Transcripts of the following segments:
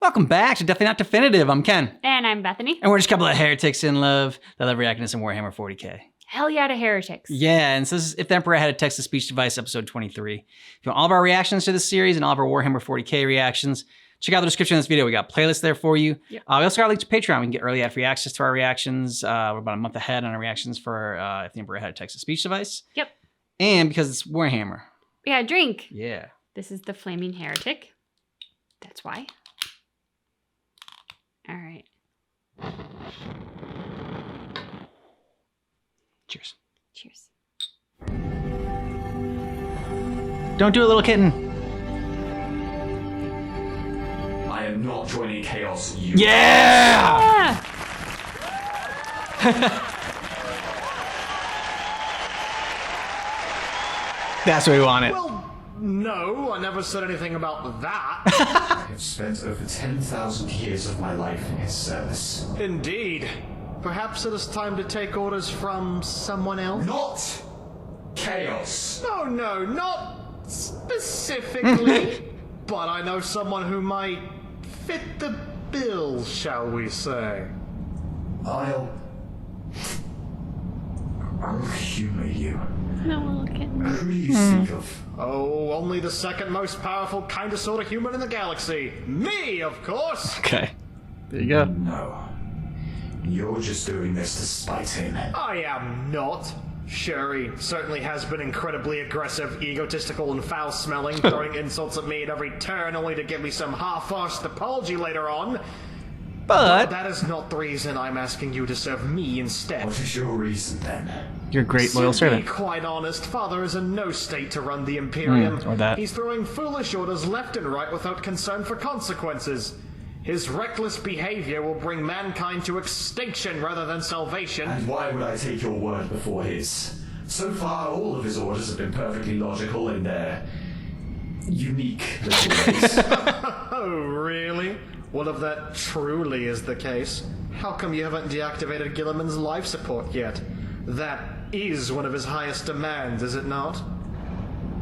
Welcome back to Definitely Not Definitive. I'm Ken. And I'm Bethany. And we're just a couple of heretics in love that love reacting to some Warhammer 40k. Hell yeah to heretics. Yeah, and so this is If the Emperor Had a Text-to-Speech Device, episode 23. If you want all of our reactions to this series and all of our Warhammer 40k reactions, check out the description of this video. We got playlists there for you. Yep. We also got a link to Patreon. We can get early ad-free access to our reactions. We're about a month ahead on our reactions for If the Emperor Had a Text-to-Speech Device. Yep. And because it's Warhammer. Yeah, drink. Yeah. This is the Flaming Heretic. That's why. All right. Cheers. Cheers. Don't do it, little kitten. I am not joining chaos. You Yeah! That's what we wanted. Well, no, I never said anything about that. I have spent over 10,000 years of my life in his service. Indeed. Perhaps it is time to take orders from someone else? Not chaos. Oh, no, not specifically. But I know someone who might fit the bill, shall we say. I'll humor you. No, little kitten. Who do you speak of? Oh, only the second most powerful kind of sort of human in the galaxy. Me, of course. Okay. There you go. No. You're just doing this to spite him. I am not. Sure, he certainly has been incredibly aggressive, egotistical, and foul-smelling, throwing insults at me at every turn only to give me some half-arsed apology later on. But That is not the reason I'm asking you to serve me instead. What is your reason then? you're a great loyal To be servant. quite honest, Father is in no state to run the Imperium. Or that. He's throwing foolish orders left and right without concern for consequences. His reckless behavior will bring mankind to extinction rather than salvation. And why would I take your word before his? So far, all of his orders have been perfectly logical in their unique little ways. Oh, really? Well, if that truly is the case, how come you haven't deactivated Gilliman's life support yet? That is one of his highest demands, is it not?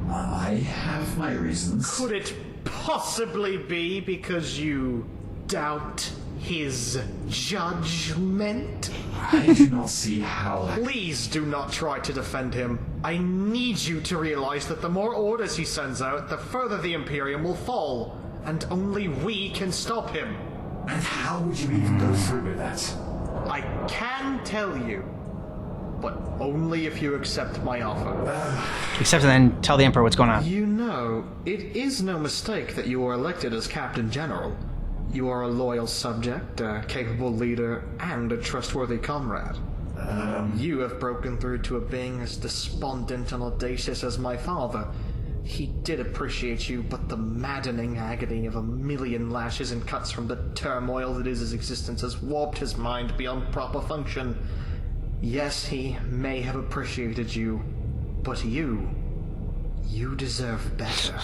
I have my reasons. Could it possibly be because you doubt his judgment? I do not see how. Please do not try to defend him. I need you to realize that the more orders he sends out, the further the Imperium will fall. And only we can stop him. And how would you even go through with that? I can tell you, but only if you accept my offer. Except and then tell the Emperor what's going on. You know, it is no mistake that you were elected as Captain General. You are a loyal subject, a capable leader, and a trustworthy comrade. You have broken through to a being as despondent and audacious as my father. He did appreciate you, but the maddening agony of a million lashes and cuts from the turmoil that is his existence has warped his mind beyond proper function. Yes, he may have appreciated you, but you deserve better.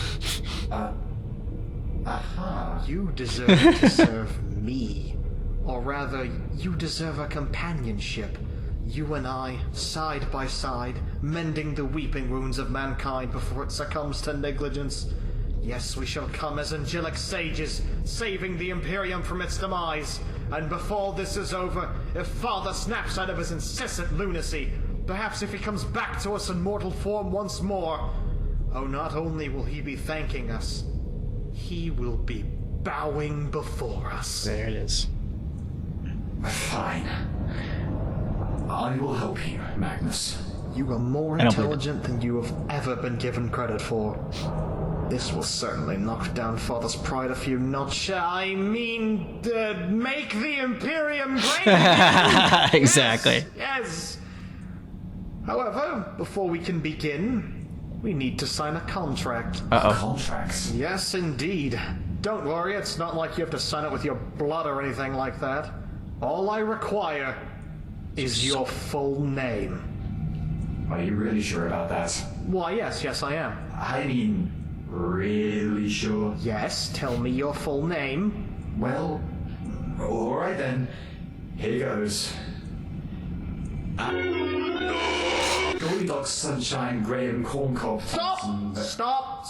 You deserve to serve me. Or rather, you deserve a companionship. You and I, side by side, mending the weeping wounds of mankind before it succumbs to negligence. Yes, we shall come as angelic sages, saving the Imperium from its demise. And before this is over, if Father snaps out of his incessant lunacy, perhaps if he comes back to us in mortal form once more, oh, not only will he be thanking us, he will be bowing before us. There it is. Fine. I will help you, Magnus. You are more intelligent than you have ever been given credit for. This will certainly knock down Father's pride a few notches. I mean, make the Imperium great! Exactly. Yes! However, before we can begin, we need to sign a contract. Uh-oh. Contracts? Yes, indeed. Don't worry, it's not like you have to sign it with your blood or anything like that. All I require is your full name. Are you really sure about that? Why, yes, I am. I mean, really sure? Yes, tell me your full name. Well, alright then. Here goes. Goldilocks, Sunshine, Graham, Corncob. Stop!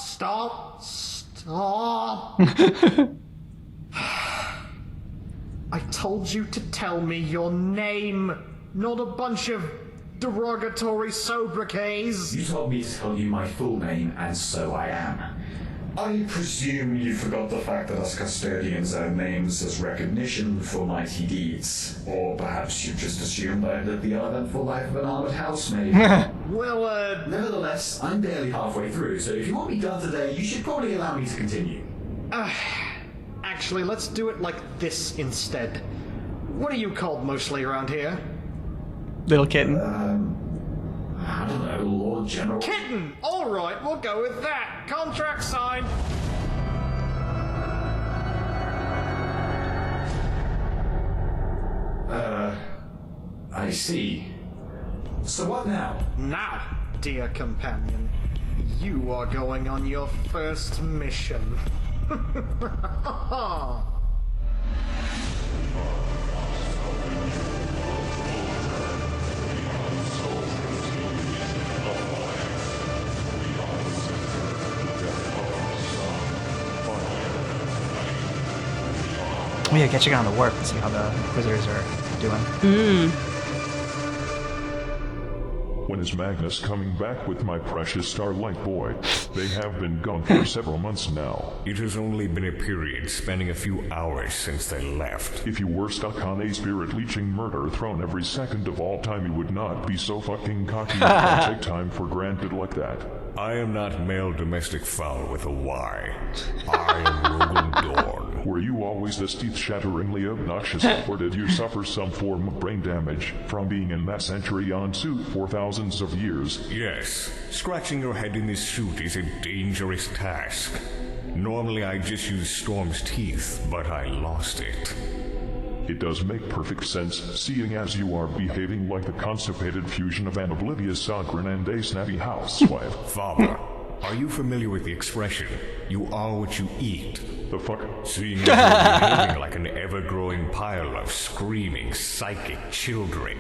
I told you to tell me your name, not a bunch of derogatory sobriquets. You told me to tell you my full name, and so I am. I presume you forgot the fact that us custodians own names as recognition for mighty deeds. Or perhaps you just assumed I lived the uneventful life of an armored housemaid. Well, Nevertheless, I'm barely halfway through, so if you want me done today, you should probably allow me to continue. actually, let's do it like this instead. What are you called mostly around here? Little kitten. I don't know, Lord General. Kitten! Alright, we'll go with that. Contract signed. I see. So what now? Now, dear companion, you are going on your first mission. Oh yeah, catching on the warp and see how the Inquisitors are doing. When is Magnus coming back with my precious Starlight boy? They have been gone for several months now. It has only been a period spanning a few hours since they left. If you were stuck on a spirit-leeching murder throne every second of all time, you would not be so fucking cocky and take time for granted like that. I am not male domestic fowl with a Y. I am Rogan Dorn. Were you always this teeth-shatteringly obnoxious, or did you suffer some form of brain damage from being in that Centurion suit for thousands of years? Yes, scratching your head in this suit is a dangerous task. Normally I just use Storm's teeth, but I lost it. It does make perfect sense, seeing as you are behaving like the constipated fusion of an oblivious Sogren and a snappy housewife. Father, are you familiar with the expression, you are what you eat? The fuck? Seeing as you're behaving like an ever-growing pile of screaming psychic children.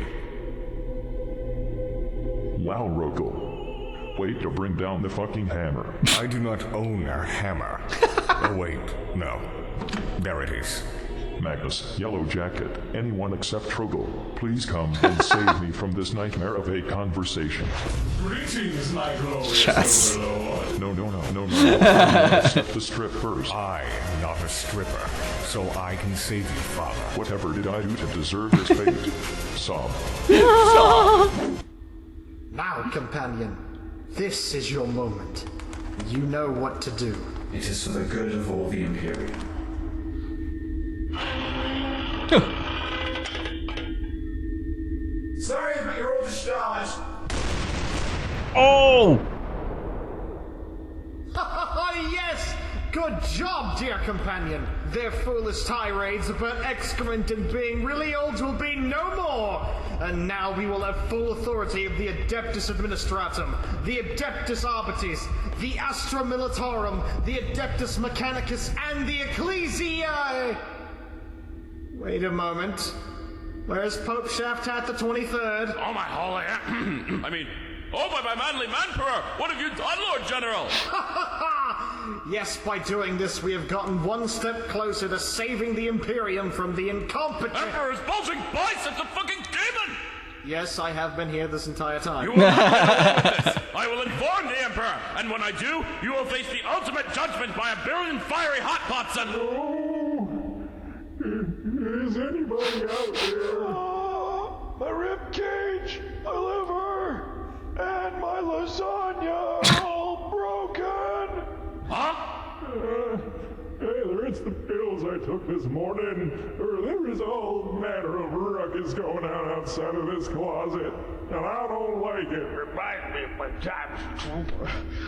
Wow, Rogel. Wait to bring down the fucking hammer. I do not own a hammer. Oh wait, no. There it is. Magnus, Yellow Jacket, anyone except Trogel, please come and save me from this nightmare of a conversation. Greetings, my glorious overlord. No. Accept the strip first. I am not a stripper, so I can save you, Father. Whatever did I do to deserve this fate? Sob. Now, companion, this is your moment. You know what to do. It is for the good of all the Imperium. Sorry, but you're all discharged. Oh! Yes! Good job, dear companion. Their foolish tirades about excrement and being really old will be no more. And now we will have full authority of the Adeptus Administratum, the Adeptus Arbitis, the Astra Militarum, the Adeptus Mechanicus, and the Ecclesiae. Wait a moment. Where's Pope Shaftat the 23rd? Oh, my holy... oh, by my manly manperer! What have you done, Lord General? Yes, by doing this, we have gotten one step closer to saving the Imperium from the incompetent... Emperor's bulging biceps a fucking demon! Yes, I have been here this entire time. You will not get away with this! I will inform the Emperor, and when I do, you will face the ultimate judgment by a billion fiery hot pots and... Is anybody out there? My rib cage, my liver, and my lasagna are all broken. Huh? Hey, it's the pills I took this morning. There is all manner of ruckus going on outside of this closet, and I don't like it. Reminds me of my time as a trooper,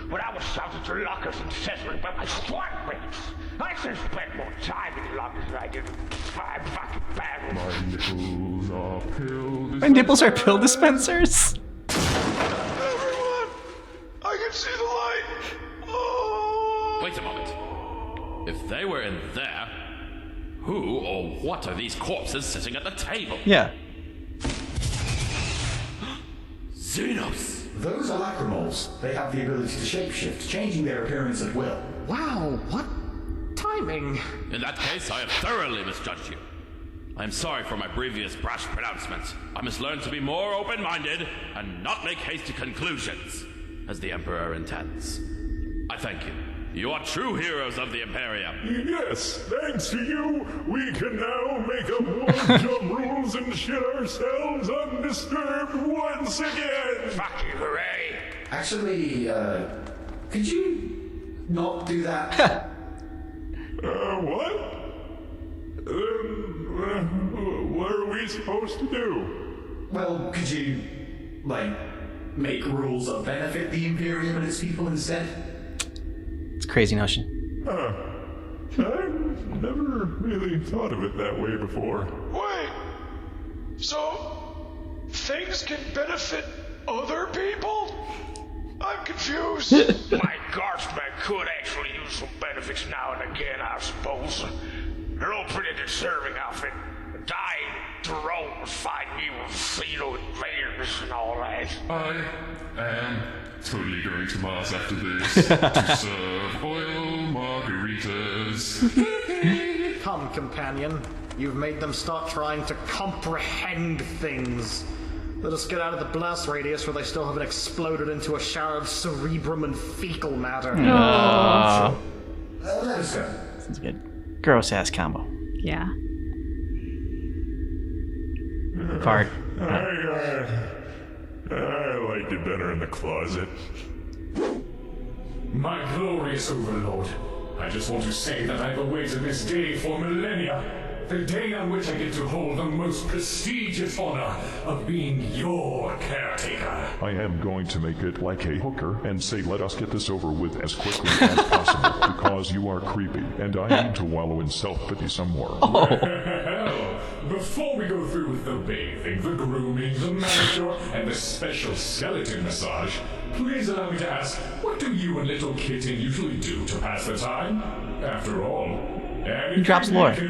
when I was shouted to lockers and accessories by my squad mates. I should have spent more time in lockers than I did in 5 fucking battles. My nipples are pill My nipples are pill dispensers? Everyone! I can see the light! Oh! Wait a moment. If they were in there, who or what are these corpses sitting at the table? Yeah. Xenos! Those are lacrimoles. They have the ability to shapeshift, changing their appearance at will. Wow, what timing? In that case, I have thoroughly misjudged you. I am sorry for my previous brash pronouncements. I must learn to be more open-minded and not make hasty conclusions, as the Emperor intends. I thank you. You are true heroes of the Imperium. Yes, thanks to you, we can now make up more dumb rules and shit ourselves undisturbed once again. Fuck you, hooray! Actually, could you not do that? What? What are we supposed to do? Well, could you, like, make rules that benefit the Imperium and its people instead? It's a crazy notion. I've never really thought of it that way before. Wait, so things can benefit other people? I'm confused. My guardsmen could actually use some benefits now and again, I suppose. They're all pretty deserving of it. Dying to roam to fight evil feudal invaders and all that. I am totally going to Mars after this to serve oil margaritas. Come, companion. You've made them start trying to comprehend things. Let us get out of the blast radius where they still haven't exploded into a shower of cerebrum and fecal matter. Let us go. Sounds good. Gross ass combo. Yeah. Fart. I liked it better in the closet. My glorious overlord, I just want to say that I've awaited this day for millennia. The day on which I get to hold the most prestigious honor of being your caretaker. I am going to make it like a hooker and say let us get this over with as quickly as possible because you are creepy and I need to wallow in self-pity some more. Well, before we go through with the bathing, the grooming, the manicure, and the special skeleton massage, please allow me to ask, what do you and little kitten usually do to pass the time? After all, He drops lore. I can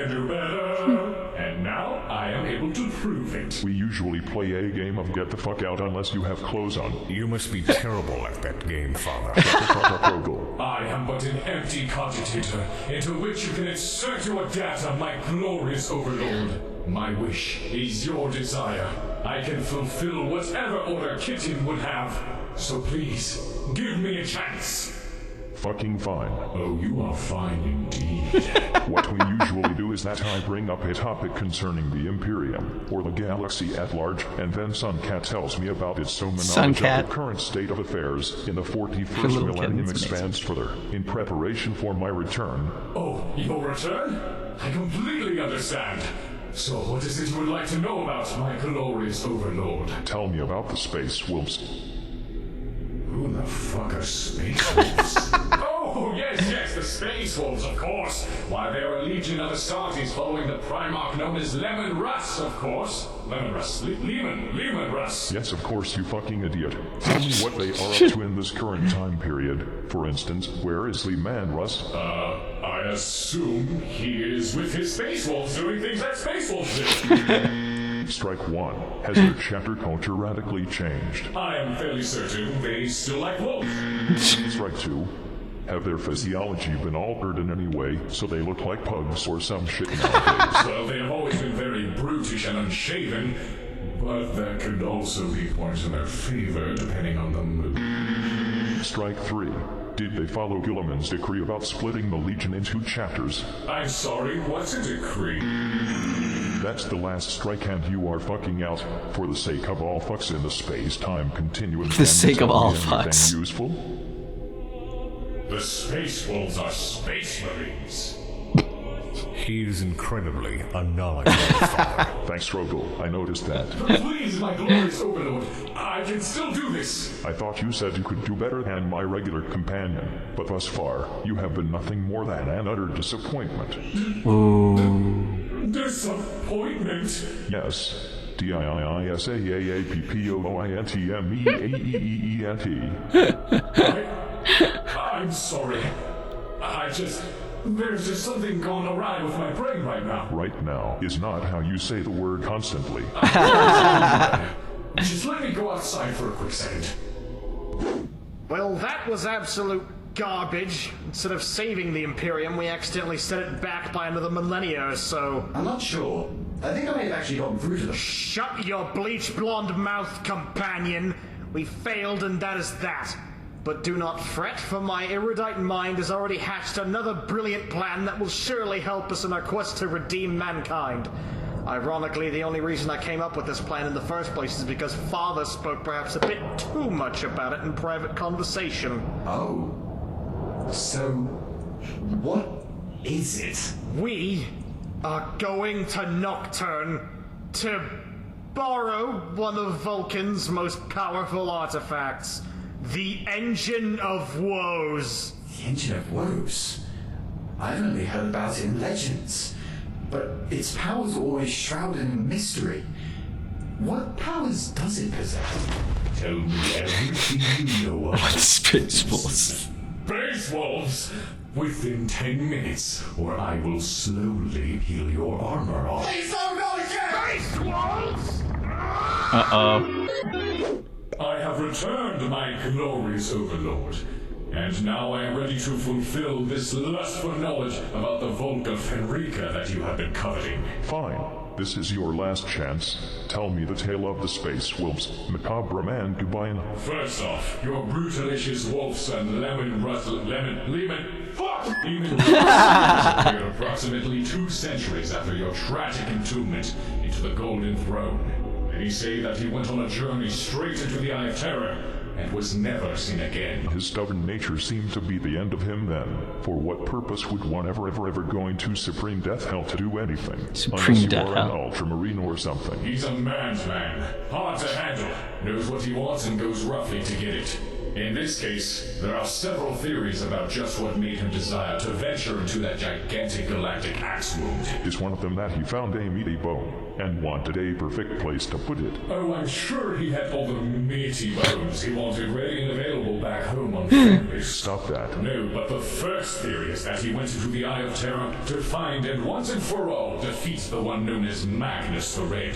do better. And now I am able to prove it. We usually play a game of get the fuck out unless you have clothes on. You must be terrible at that game, Father. I am but an empty cogitator into which you can insert your data, my glorious overlord. My wish is your desire. I can fulfill whatever order Kitten would have. So please, give me a chance. Fucking fine. Oh, you are fine indeed. What we usually do is that I bring up a topic concerning the Imperium, or the galaxy at large, and then Suncat tells me about its knowledge of the current state of affairs in the 41st millennium expands further, in preparation for my return. Oh, your return? I completely understand. So what is it you would like to know about, my glorious overlord? Tell me about the space wolves. Who the fuck are space wolves? Oh, yes, the space wolves, of course. Why, they're a legion of Astartes following the Primarch known as Lemon Russ, of course. Lemon Russ. Lemon Russ. Yes, of course, you fucking idiot. Tell me what they are up to in this current time period. For instance, where is Man Russ? I assume he is with his space wolves doing things that space wolves do. Strike one. Has their chapter culture radically changed? I am fairly certain they still like wolves. Strike two. Have their physiology been altered in any way so they look like pugs or some shit nowadays? Well, they have always been very brutish and unshaven, but that could also be points in their favor depending on the mood. Strike three. Did they follow Gilliman's decree about splitting the Legion into chapters? I'm sorry, what's a decree? That's the last strike and you are fucking out. For the sake of all fucks in the space-time continuum. For the sake of all fucks. Useful? The Space Wolves are Space Marines. He is incredibly unknowledgeable, Father. Thanks, Rogel. I noticed that. Please, my glorious overlord, I can still do this. I thought you said you could do better than my regular companion, but thus far, you have been nothing more than an utter disappointment. Disappointment? Yes. DIISAAAPPOINTMEAEEENT. I'm sorry. There's just something going awry with my brain right now. Right now is not how you say the word constantly. Just let me go outside for a quick second. Well, that was absolute garbage. Instead of saving the Imperium, we accidentally set it back by another millennia or so. I'm not sure. I think I may have actually gotten through to them. Shut your bleach blonde mouth, companion. We failed and that is that. But do not fret, for my erudite mind has already hatched another brilliant plan that will surely help us in our quest to redeem mankind. Ironically, the only reason I came up with this plan in the first place is because Father spoke perhaps a bit too much about it in private conversation. Oh. So, what is it? We are going to Nocturne to borrow one of Vulcan's most powerful artifacts. The Engine of Woes. The Engine of Woes? I've only heard about it in legends, but its powers are always shrouded in mystery. What powers does it possess? Tell me everything you know of Space Wolves. Space Wolves! Within 10 minutes, or I will slowly peel your armor off. Please don't go again! Space Wolves! Uh-oh. I have returned, my glorious overlord, and now I am ready to fulfill this lust for knowledge about the Volk of Fenrica that you have been coveting. Fine. This is your last chance. Tell me the tale of the Space Wolves, Macabre Man Gubine. First off, your brutalicious wolfs and Lehman disappeared approximately 2 centuries after your tragic entombment into the Golden Throne. Many say that he went on a journey straight into the Eye of Terror and was never seen again. His stubborn nature seemed to be the end of him then. For what purpose would one ever go into Supreme Death Hell to do anything? Supreme Unless Death you are Hell. an Ultramarine or something. He's a man's man, hard to handle, knows what he wants and goes roughly to get it. In this case, there are several theories about just what made him desire to venture into that gigantic galactic axe wound. Is one of them that he found a meaty bone and wanted a perfect place to put it? Oh, I'm sure he had all the meaty bones he wanted ready and available back home on Fenris. Stop that. No, but the first theory is that he went into the Eye of Terror to find and once and for all defeat the one known as Magnus the Red.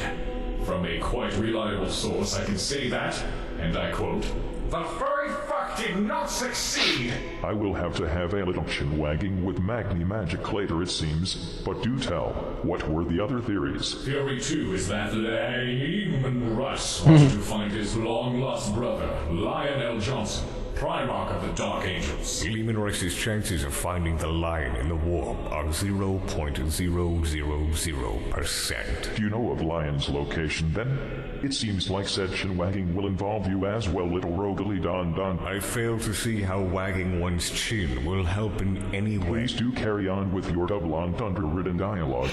From a quite reliable source, I can say that, and I quote, "The furry fuck did not succeed." I will have to have a little chin wagging with Magni magic later, it seems. But do tell, what were the other theories? Theory 2 is that Lehman Russ wanted to find his long-lost brother, Lionel Johnson, Primarch of the Dark Angels. Lehman Russ's chances of finding the lion in the warp are 0.000%. Do you know of Lion's location then? It seems like said chin wagging will involve you as well, little roguely Don. I fail to see how wagging one's chin will help in any way. Please do carry on with your double entendre-ridden dialogue.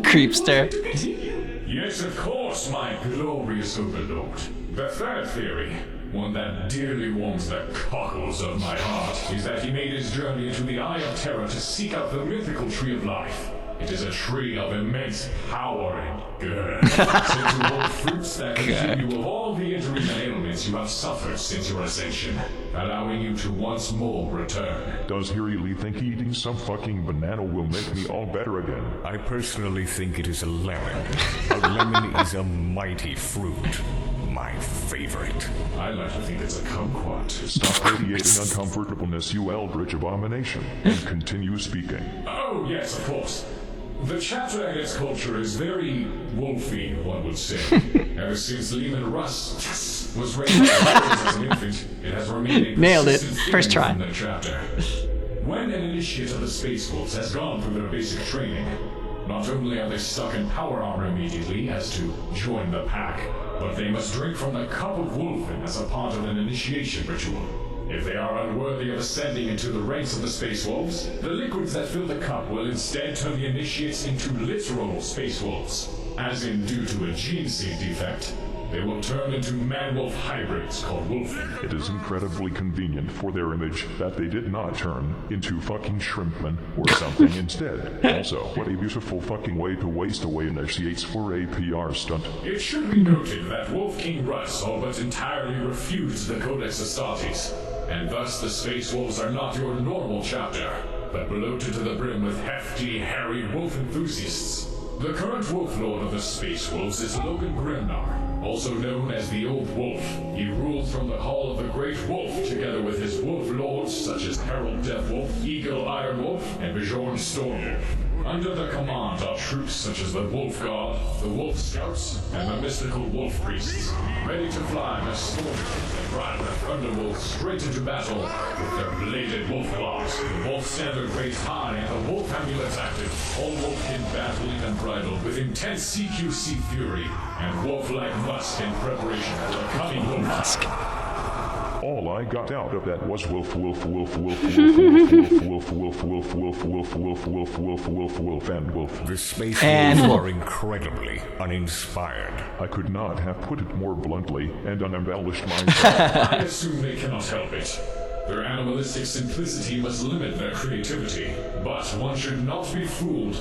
Creepster. Yes, of course, my glorious overlord. The third theory, one that dearly warms the cockles of my heart, is that he made his journey into the Eye of Terror to seek out the mythical Tree of Life. It is a tree of immense power and good, said to hold fruits that can heal you of all the injuries and ailments you have suffered since your ascension, allowing you to once more return. Does he really think eating some fucking banana will make me all better again? I personally think it is a lemon. A lemon is a mighty fruit. My favorite. I like to think it's a kumquat. Stop radiating uncomfortableness, you eldritch abomination, and continue speaking. Oh, yes, of course. The chapter and its culture is very wolfy, one would say. Ever since Lehman Russ was raised as an infant, it has remained a Nailed it. persistent First theme try. from the chapter. When an initiate of the Space Wolves has gone through their basic training, not only are they stuck in power armor immediately as to join the pack, but they must drink from the cup of Wolfen as a part of an initiation ritual. If they are unworthy of ascending into the ranks of the Space Wolves, the liquids that fill the cup will instead turn the initiates into literal Space Wolves, as in due to a gene seed defect. They will turn into man-wolf hybrids called Wolfen. It is incredibly convenient for their image that they did not turn into fucking shrimpmen or something instead. Also, what a beautiful fucking way to waste away initiates for a PR stunt. It should be noted that Wolf King Russ all but entirely refused the Codex Astartes, and thus the Space Wolves are not your normal chapter, but bloated to the brim with hefty, hairy wolf enthusiasts. The current Wolf Lord of the Space Wolves is Logan Grimnar, also known as the Old Wolf. He ruled from the Hall of the Great Wolf, together with his wolf lords such as Harold Deathwolf, Eagle Iron Wolf, and Bjorn Stormwolf. Under their command are troops such as the Wolf Guard, the Wolf Scouts, and the mystical Wolf Priests, ready to fly their stormwolves and ride their thunderwolves straight into battle with their bladed wolf claws. The Wolf Standard raised high and the Wolf Amulets active, all wolfkin battling and bridled with intense CQC fury and wolf-like musk in preparation for the coming wolf husk. All I got out of that was wolf, wolf, wolf, wolf, wolf, wolf, wolf, wolf, wolf, wolf, wolf, wolf, wolf, wolf, wolf, wolf, and wolf. The space wolves are incredibly uninspired. I could not have put it more bluntly and unembellished myself. I assume they cannot help it. Their animalistic simplicity must limit their creativity. But one should not be fooled,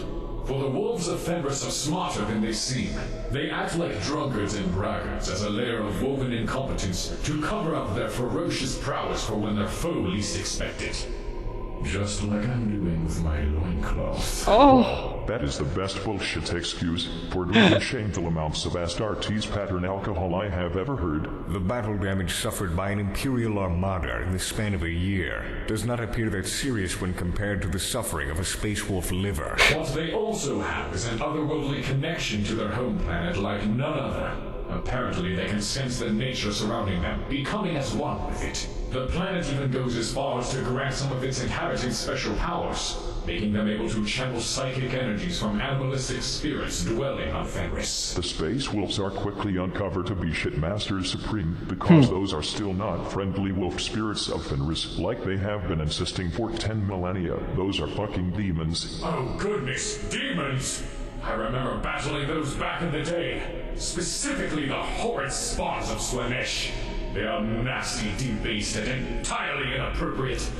for the wolves of Fenris are smarter than they seem. They act like drunkards and braggarts as a layer of woven incompetence to cover up their ferocious prowess for when their foe least expect it. Just like I'm doing with my loincloth. Oh. That is the best bullshit excuse for drinking shameful amounts of Astartes pattern alcohol I have ever heard. The battle damage suffered by an Imperial armada in the span of a year does not appear that serious when compared to the suffering of a space wolf liver. What they also have is an otherworldly connection to their home planet like none other. Apparently they can sense the nature surrounding them, becoming as one with it. The planet even goes as far as to grant some of its inhabitants special powers, making them able to channel psychic energies from animalistic spirits dwelling on Fenris. The Space Wolves are quickly uncovered to be Shitmasters Supreme because those are still not friendly wolf spirits of Fenris like they have been insisting for 10 millennia. Those are fucking demons. Oh goodness, demons! I remember battling those back in the day, specifically the horrid spawns of Slaanesh. They are nasty, debased, and entirely inappropriate.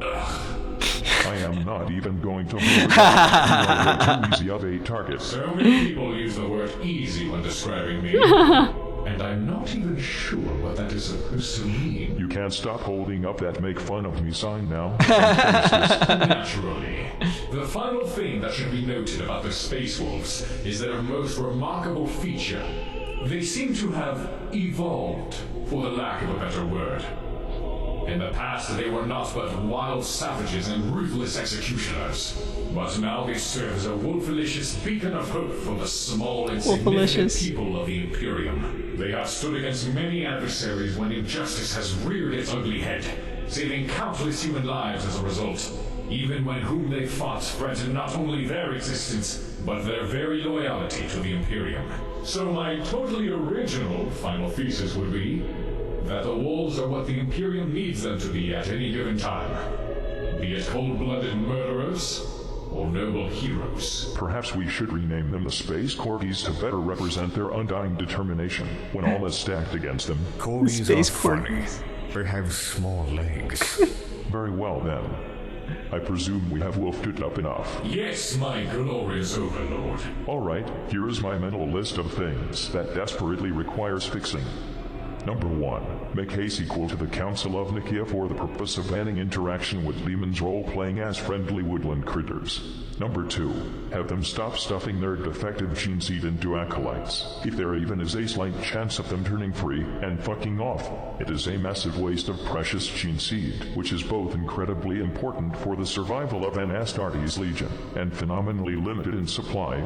Ugh. I am not even going to hold you are too easy of a target. So many people use the word easy when describing me. And I'm not even sure what that is supposed to mean. You can't stop holding up that make fun of me sign now. Naturally. The final thing that should be noted about the Space Wolves is their most remarkable feature. They seem to have evolved, for the lack of a better word. In the past, they were not but wild savages and ruthless executioners. But now they serve as a wolfilicious beacon of hope for the small, insignificant people of the Imperium. They have stood against many adversaries when injustice has reared its ugly head, saving countless human lives as a result. Even when whom they fought threatened not only their existence, but their very loyalty to the Imperium. So my totally original final thesis would be that the wolves are what the Imperium needs them to be at any given time. Be it cold-blooded murderers or noble heroes. Perhaps we should rename them the Space Corgis to better represent their undying determination when all is stacked against them. Corgis are funny. They have small legs. Very well then. I presume we have wolfed it up enough. Yes, my glorious overlord. Alright, here is my mental list of things that desperately requires fixing. Number 1. Make haste equal to the Council of Nikia for the purpose of banning interaction with demons role-playing as friendly woodland critters. Number 2. Have them stop stuffing their defective gene seed into acolytes. If there even is a slight chance of them turning free and fucking off, it is a massive waste of precious gene seed, which is both incredibly important for the survival of an Astartes legion and phenomenally limited in supply.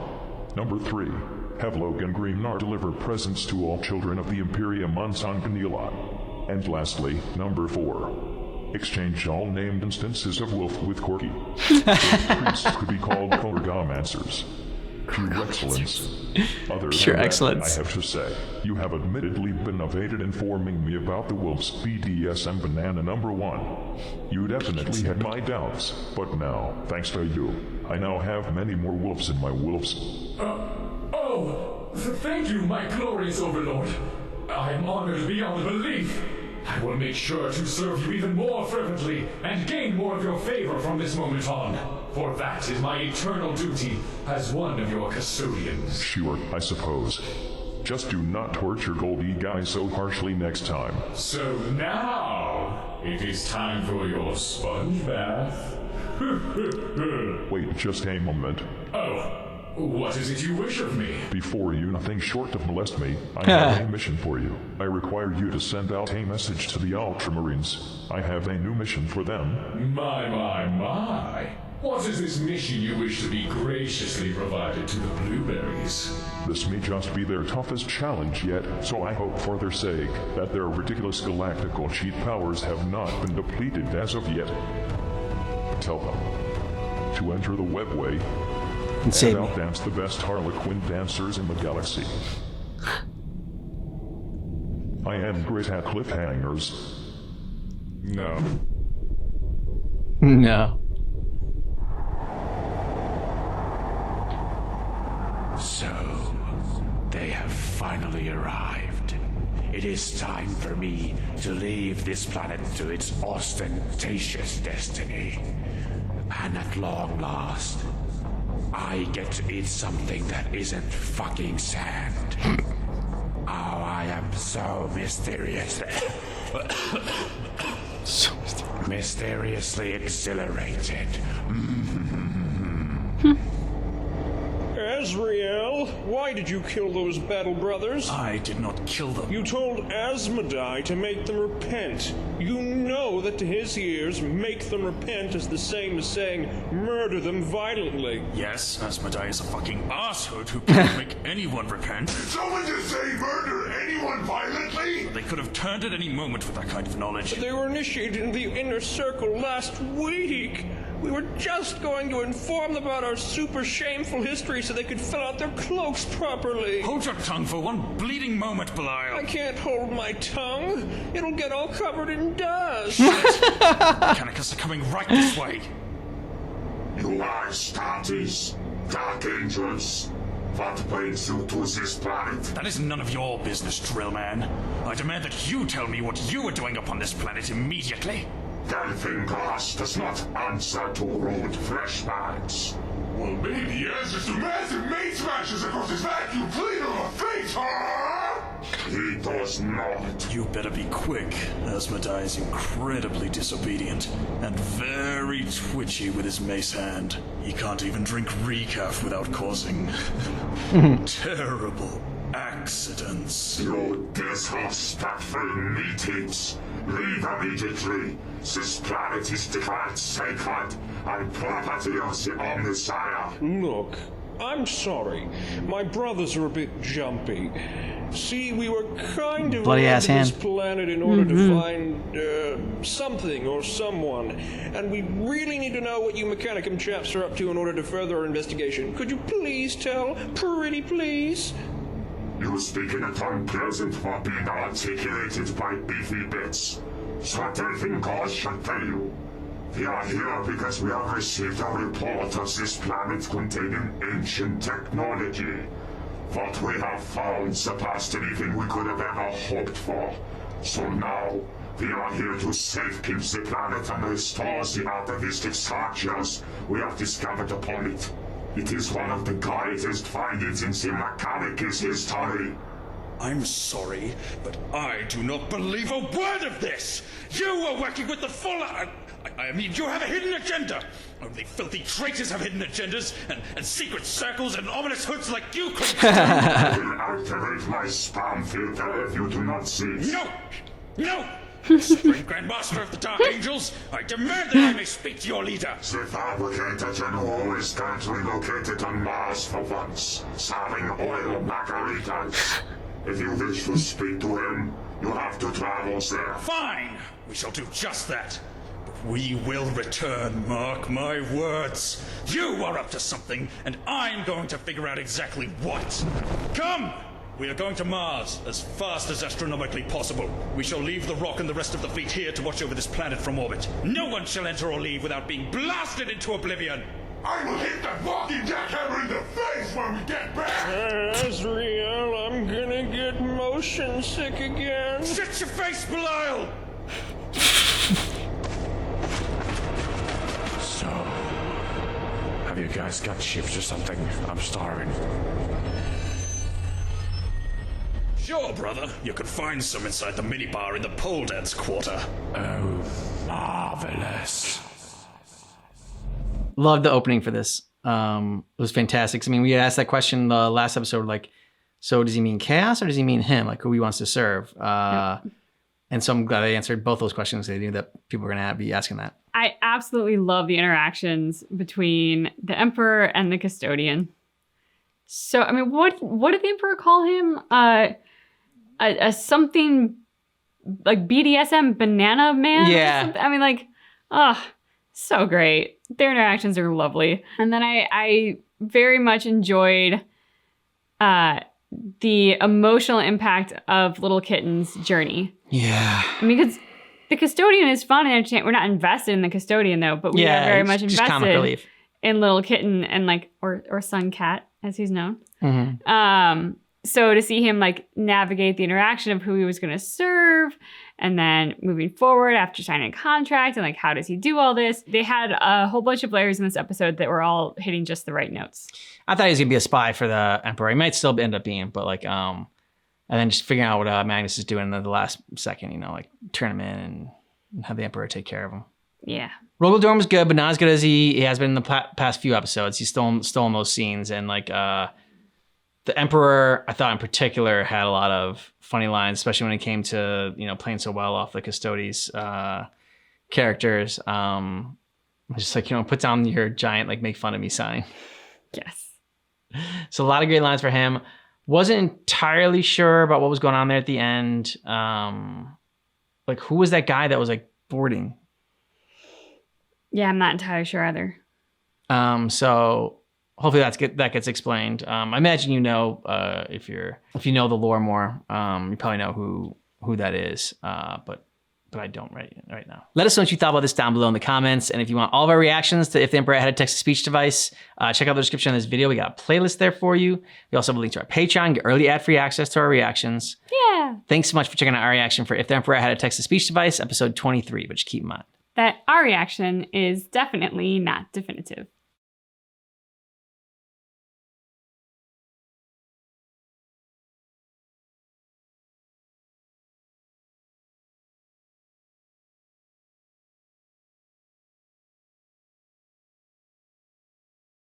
Number 3. Have Logan Grimnar deliver presents to all children of the Imperium on Sanganila. And lastly, number 4. Exchange all named instances of wolf with Corgi. Those priests could be called Korgomancers. Pure excellence. Other Pure than excellence. That, I have to say, you have admittedly been evaded informing me about the wolves BDSM banana number 1. You definitely had my doubts, but now, thanks to you, I now have many more wolves in my wolves. Thank you, my glorious overlord. I am honored beyond belief. I will make sure to serve you even more fervently and gain more of your favor from this moment on. For that is my eternal duty as one of your custodians. Sure, I suppose. Just do not torture Goldie Guy so harshly next time. So now, it is time for your sponge bath. Wait just a moment. Oh, What is it you wish of me? Before you nothing short of molest me, I have a mission for you. I require you to send out a message to the Ultramarines. I have a new mission for them. My. What is this mission you wish to be graciously provided to the Blueberries? This may just be their toughest challenge yet, so I hope for their sake that their ridiculous galactical cheat powers have not been depleted as of yet. Tell them to enter the webway and outdance the best Harlequin dancers in the galaxy. I am great at cliffhangers. No. No. So, they have finally arrived. It is time for me to leave this planet to its ostentatious destiny. And at long last, I get to eat something that isn't fucking sand. Oh, I am so mysterious. Mysteriously exhilarated. Azrael, why did you kill those battle brothers? I did not kill them. You told Asmodai to make them repent. You know that to his ears, make them repent is the same as saying murder them violently. Yes, Asmodai is a fucking asshood who can't make anyone repent. Did someone just say murder anyone violently? They could have turned at any moment with that kind of knowledge. But they were initiated in the inner circle last week. We were just going to inform them about our super shameful history so they could fill out their cloaks properly. Hold your tongue for one bleeding moment, Belial. I can't hold my tongue. It'll get all covered in dust. Mechanicus are coming right this way. You are Statis, Dark Angels. What brings you to this planet? That is none of your business, Drillman. I demand that you tell me what you are doing upon this planet immediately. Delphine Glass does not answer to rude fleshbags. Well, maybe the answer is to massive maid smashes across his vacuum cleaner of fate, huh? He does not. You better be quick. Asmodai is incredibly disobedient and very twitchy with his mace hand. He can't even drink recaf without causing terrible accidents. You disrespectful meat-eats. Leave immediately. This planet is declared sacred and property of the Omnissiah. Look, I'm sorry. My brothers are a bit jumpy. See, we were kind of Bloody on ass this hand. planet in order to find something or someone, and we really need to know what you Mechanicum chaps are up to in order to further our investigation. Could you please tell? Pretty please? You speak in a tongue pleasant for being articulated by beefy bits. So Delphine Glass should tell you. We are here because we have received a report of this planet containing ancient technology. What we have found surpassed anything we could have ever hoped for. So now, we are here to safekeep the planet and restore the atavistic structures we have discovered upon it. It is one of the greatest findings in the Mechanicus history. I'm sorry, but I do not believe a word of this! You are working with the full... I mean, you have a hidden agenda! Only filthy traitors have hidden agendas, and secret circles and ominous hoods like you could... I will activate my spam filter if you do not cease. No! No! Supreme Grand Master of the Dark Angels, I demand that I may speak to your leader! The Fabricator General is currently located on Mars for once, serving oil margaritas. If you wish to speak to him, you have to travel there. Fine! We shall do just that. But we will return, mark my words. You are up to something, and I'm going to figure out exactly what. Come! We are going to Mars as fast as astronomically possible. We shall leave the Rock and the rest of the fleet here to watch over this planet from orbit. No one shall enter or leave without being blasted into oblivion. I will hit that walking jackhammer in the face when we get back! Azrael, I'm gonna get motion sick again. Shut your face, Belial! So, have you guys got shifts or something? I'm starving. Sure, brother. You can find some inside the minibar in the pole dance quarter. Oh, marvelous. Love the opening for this. was fantastic. I mean, we had asked that question the last episode, like, so does he mean chaos or does he mean him? Like, who he wants to serve? And so I'm glad they answered both those questions. They knew that people were going to be asking that. I absolutely love the interactions between the Emperor and the Custodian. So, I mean, what did the Emperor call him? A something like BDSM banana man? Yeah. I mean, like, so great. Their interactions are lovely. And then I very much enjoyed the emotional impact of Little Kitten's journey. Yeah. I mean, because the Custodian is fun and entertaining. We're not invested in the Custodian, though, but we are very much invested in Little Kitten and, like, or Sun Cat, as he's known. Mm-hmm. So to see him, like, navigate the interaction of who he was going to serve and then moving forward after signing a contract and, like, how does he do all this? They had a whole bunch of layers in this episode that were all hitting just the right notes. I thought he was going to be a spy for the Emperor. He might still end up being, but, like, and then just figuring out what Magnus is doing in the last second, you know, like, turn him in and have the Emperor take care of him. Yeah. Rogel Dorn was good, but not as good as he has been in the past few episodes. He's stolen those scenes, and, like, the Emperor, I thought in particular, had a lot of funny lines, especially when it came to, you know, playing so well off the Custodes characters. Just like, you know, put down your giant, like, make fun of me sign. Yes. So a lot of great lines for him. Wasn't entirely sure about what was going on there at the end. Like, who was that guy that was, like, boarding? Yeah, I'm not entirely sure either. So hopefully that gets explained. I imagine you know, if you know the lore more, you probably know who that is. But I don't right now. Let us know what you thought about this down below in the comments. And if you want all of our reactions to If the Emperor Had a Text-to-Speech Device, check out the description of this video. We got a playlist there for you. We also have a link to our Patreon, get early ad-free access to our reactions. Yeah. Thanks so much for checking out our reaction for If the Emperor Had a Text-to-Speech Device, episode 23, but just keep in mind that our reaction is definitely not definitive.